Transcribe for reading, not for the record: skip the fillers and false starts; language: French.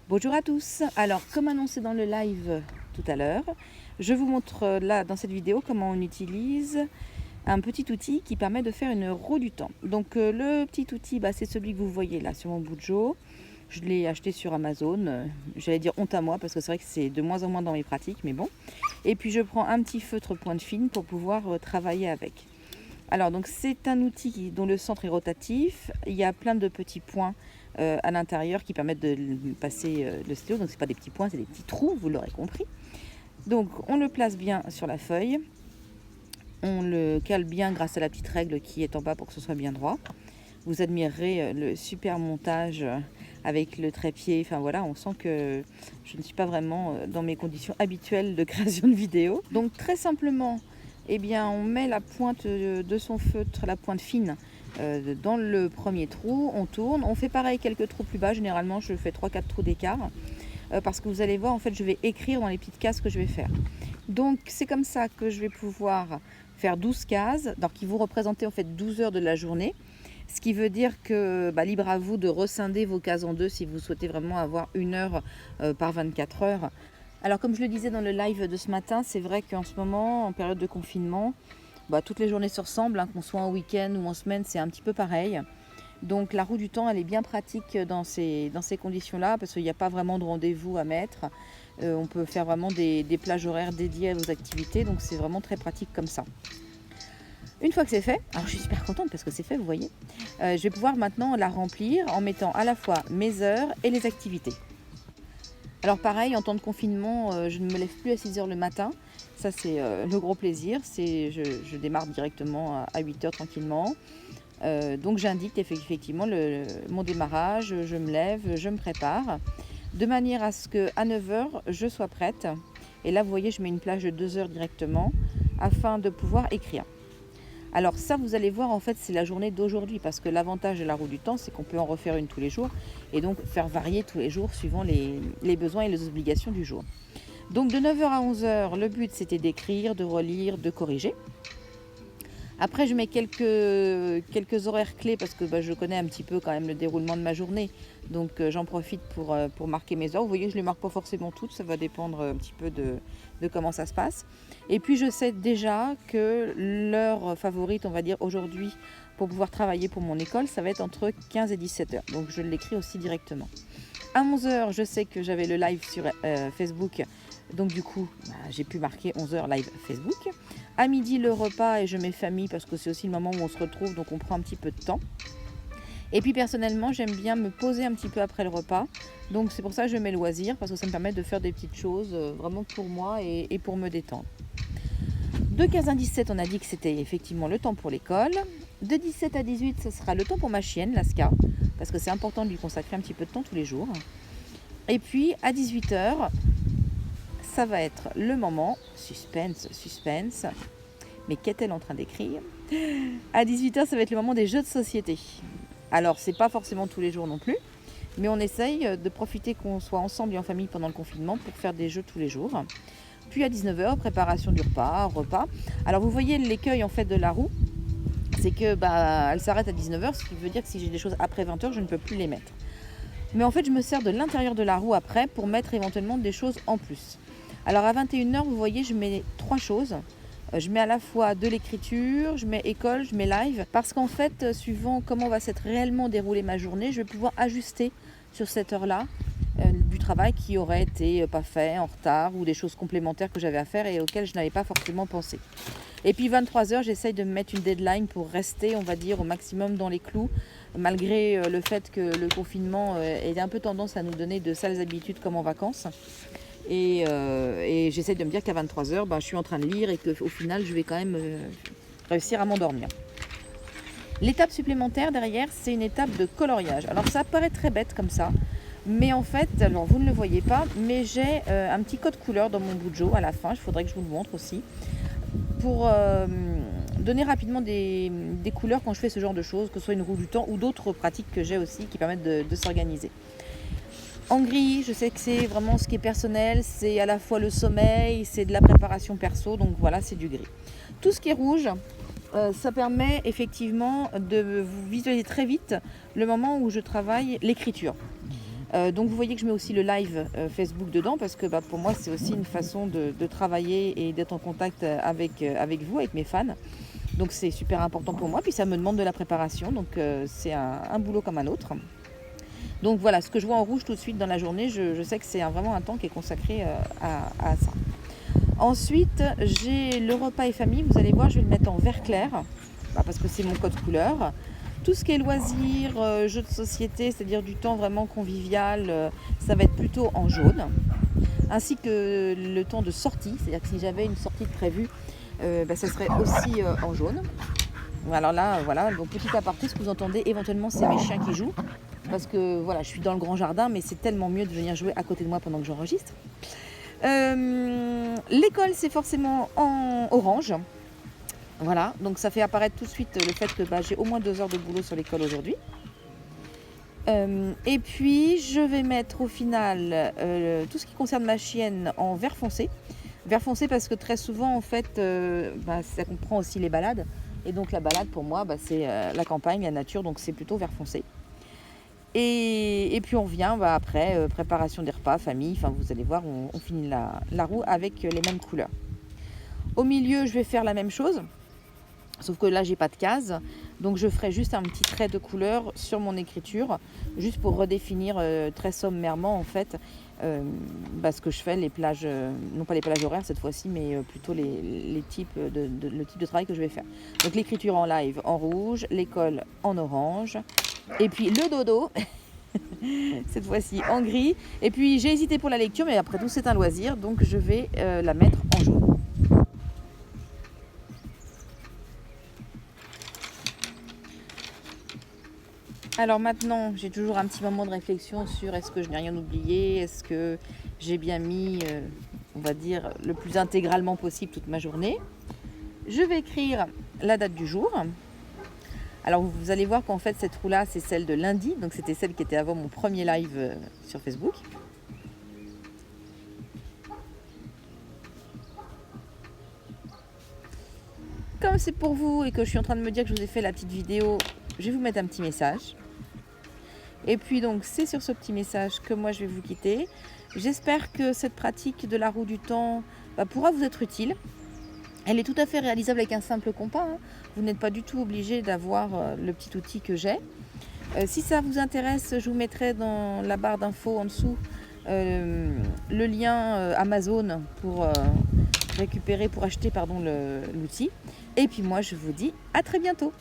Bonjour à tous. Alors, comme annoncé dans le live tout à l'heure, je vous montre là dans cette vidéo comment on utilise un petit outil qui permet de faire une roue du temps. Donc le petit outil, c'est celui que vous voyez là sur mon Bujo. Je l'ai acheté sur Amazon. J'allais dire honte à moi parce que c'est vrai que c'est de moins en moins dans mes pratiques, mais bon. Et puis je prends un petit feutre pointe fine pour pouvoir travailler avec. Alors donc c'est un outil dont le centre est rotatif. Il y a plein de petits points à l'intérieur qui permettent de passer le stylo. Donc c'est pas des petits points, c'est des petits trous, vous l'aurez compris. Donc on le place bien sur la feuille. On le cale bien grâce à la petite règle qui est en bas pour que ce soit bien droit. Vous admirerez le super montage avec le trépied. Enfin voilà, on sent que je ne suis pas vraiment dans mes conditions habituelles de création de vidéo. Donc très simplement, on met la pointe de son feutre, la pointe fine, dans le premier trou. On tourne. On fait pareil quelques trous plus bas. Généralement, je fais 3-4 trous d'écart. Parce que vous allez voir, en fait, je vais écrire dans les petites cases que je vais faire. Donc c'est comme ça que je vais pouvoir faire 12 cases, donc qui vous représentez en fait 12 heures de la journée, ce qui veut dire que libre à vous de rescinder vos cases en deux si vous souhaitez vraiment avoir 1 heure par 24 heures. Alors comme je le disais dans le live de ce matin, c'est vrai qu'en ce moment, en période de confinement, toutes les journées se ressemblent, qu'on soit en week-end ou en semaine, c'est un petit peu pareil. Donc la roue du temps, elle est bien pratique dans ces conditions-là, parce qu'il n'y a pas vraiment de rendez-vous à mettre. On peut faire vraiment des plages horaires dédiées à vos activités, donc c'est vraiment très pratique comme ça. Une fois que c'est fait, alors je suis super contente parce que c'est fait, vous voyez, je vais pouvoir maintenant la remplir en mettant à la fois mes heures et les activités. Alors pareil, en temps de confinement, je ne me lève plus à 6 heures le matin. Ça c'est le gros plaisir, je démarre directement à 8 heures tranquillement. Donc j'indique effectivement mon démarrage, je me lève, je me prépare, de manière à ce qu'à 9 heures, je sois prête. Et là, vous voyez, je mets une plage de 2 heures directement, afin de pouvoir écrire. Alors ça, vous allez voir, en fait, c'est la journée d'aujourd'hui, parce que l'avantage de la roue du temps, c'est qu'on peut en refaire une tous les jours, et donc faire varier tous les jours, suivant les besoins et les obligations du jour. Donc de 9 heures à 11 heures, le but, c'était d'écrire, de relire, de corriger. Après, je mets quelques horaires clés parce que je connais un petit peu quand même le déroulement de ma journée. Donc, j'en profite pour marquer mes heures. Vous voyez, je ne les marque pas forcément toutes. Ça va dépendre un petit peu de comment ça se passe. Et puis, je sais déjà que l'heure favorite, on va dire aujourd'hui, pour pouvoir travailler pour mon école, ça va être entre 15 et 17 heures. Donc, je l'écris aussi directement. À 11 heures, je sais que j'avais le live sur Facebook. Donc du coup, j'ai pu marquer 11 heures live Facebook. À midi, le repas, et je mets famille parce que c'est aussi le moment où on se retrouve, donc on prend un petit peu de temps. Et puis personnellement, j'aime bien me poser un petit peu après le repas. Donc c'est pour ça que je mets loisir, parce que ça me permet de faire des petites choses vraiment pour moi et pour me détendre. De 15 à 17, on a dit que c'était effectivement le temps pour l'école. De 17 à 18, ce sera le temps pour ma chienne, Laska, parce que c'est important de lui consacrer un petit peu de temps tous les jours. Et puis à 18 heures, ça va être le moment, suspense, mais qu'est-elle en train d'écrire? À 18h, ça va être le moment des jeux de société. Alors, c'est pas forcément tous les jours non plus, mais on essaye de profiter qu'on soit ensemble et en famille pendant le confinement pour faire des jeux tous les jours. Puis à 19h, préparation du repas. Alors, vous voyez l'écueil en fait de la roue, c'est que elle s'arrête à 19h, ce qui veut dire que si j'ai des choses après 20h, je ne peux plus les mettre. Mais en fait, je me sers de l'intérieur de la roue après pour mettre éventuellement des choses en plus. Alors à 21h, vous voyez, je mets 3 choses. Je mets à la fois de l'écriture, je mets école, je mets live. Parce qu'en fait, suivant comment va s'être réellement déroulée ma journée, je vais pouvoir ajuster sur cette heure-là du travail qui aurait été pas fait, en retard, ou des choses complémentaires que j'avais à faire et auxquelles je n'avais pas forcément pensé. Et puis 23h, j'essaye de me mettre une deadline pour rester, on va dire, au maximum dans les clous, malgré le fait que le confinement ait un peu tendance à nous donner de sales habitudes comme en vacances. Et j'essaie de me dire qu'à 23h, je suis en train de lire et qu'au final, je vais quand même réussir à m'endormir. L'étape supplémentaire derrière, c'est une étape de coloriage. Alors ça paraît très bête comme ça, mais en fait, alors vous ne le voyez pas, mais j'ai un petit code couleur dans mon Bujo à la fin, il faudrait que je vous le montre aussi, pour donner rapidement des couleurs quand je fais ce genre de choses, que ce soit une roue du temps ou d'autres pratiques que j'ai aussi qui permettent de s'organiser. En gris, je sais que c'est vraiment ce qui est personnel, c'est à la fois le sommeil, c'est de la préparation perso, donc voilà, c'est du gris. Tout ce qui est rouge, ça permet effectivement de vous visualiser très vite le moment où je travaille l'écriture. Donc vous voyez que je mets aussi le live Facebook dedans parce que pour moi c'est aussi une façon de travailler et d'être en contact avec vous, avec mes fans. Donc c'est super important pour moi, puis ça me demande de la préparation, donc c'est un boulot comme un autre. Donc voilà, ce que je vois en rouge tout de suite dans la journée, je sais que c'est vraiment un temps qui est consacré à ça. Ensuite, j'ai le repas et famille, vous allez voir, je vais le mettre en vert clair, parce que c'est mon code couleur. Tout ce qui est loisirs, jeux de société, c'est-à-dire du temps vraiment convivial, ça va être plutôt en jaune. Ainsi que le temps de sortie, c'est-à-dire que si j'avais une sortie de prévue, ça serait aussi en jaune. Alors là, voilà, donc petit aparté, ce que vous entendez éventuellement, c'est mes chiens qui jouent. Parce que voilà, je suis dans le grand jardin, mais c'est tellement mieux de venir jouer à côté de moi pendant que j'enregistre. L'école, c'est forcément en orange. Voilà, donc ça fait apparaître tout de suite le fait que j'ai au moins 2 heures de boulot sur l'école aujourd'hui. Et puis, je vais mettre au final tout ce qui concerne ma chienne en vert foncé. Vert foncé parce que très souvent, en fait, ça comprend aussi les balades. Et donc la balade, pour moi, c'est la campagne, la nature, donc c'est plutôt vert foncé. Et puis on revient après, préparation des repas, famille, enfin vous allez voir, on finit la roue avec les mêmes couleurs. Au milieu, je vais faire la même chose, sauf que là, j'ai pas de case. Donc je ferai juste un petit trait de couleur sur mon écriture, juste pour redéfinir très sommairement en fait ce que je fais, les plages, non pas les plages horaires cette fois-ci, mais plutôt le type de travail que je vais faire. Donc l'écriture en live en rouge, l'école en orange, et puis le dodo, cette fois-ci en gris. Et puis j'ai hésité pour la lecture, mais après tout c'est un loisir, donc je vais la mettre en jaune. Alors maintenant, j'ai toujours un petit moment de réflexion sur est-ce que je n'ai rien oublié, est-ce que j'ai bien mis, on va dire, le plus intégralement possible toute ma journée. Je vais écrire la date du jour. Alors vous allez voir qu'en fait cette roue-là, c'est celle de lundi, donc c'était celle qui était avant mon premier live sur Facebook. Comme c'est pour vous et que je suis en train de me dire que je vous ai fait la petite vidéo, je vais vous mettre un petit message. Et puis donc c'est sur ce petit message que moi je vais vous quitter. J'espère que cette pratique de la roue du temps pourra vous être utile. Elle est tout à fait réalisable avec un simple compas. Vous n'êtes pas du tout obligé d'avoir le petit outil que j'ai. Si ça vous intéresse, je vous mettrai dans la barre d'infos en dessous le lien Amazon pour acheter l'outil. Et puis moi je vous dis à très bientôt.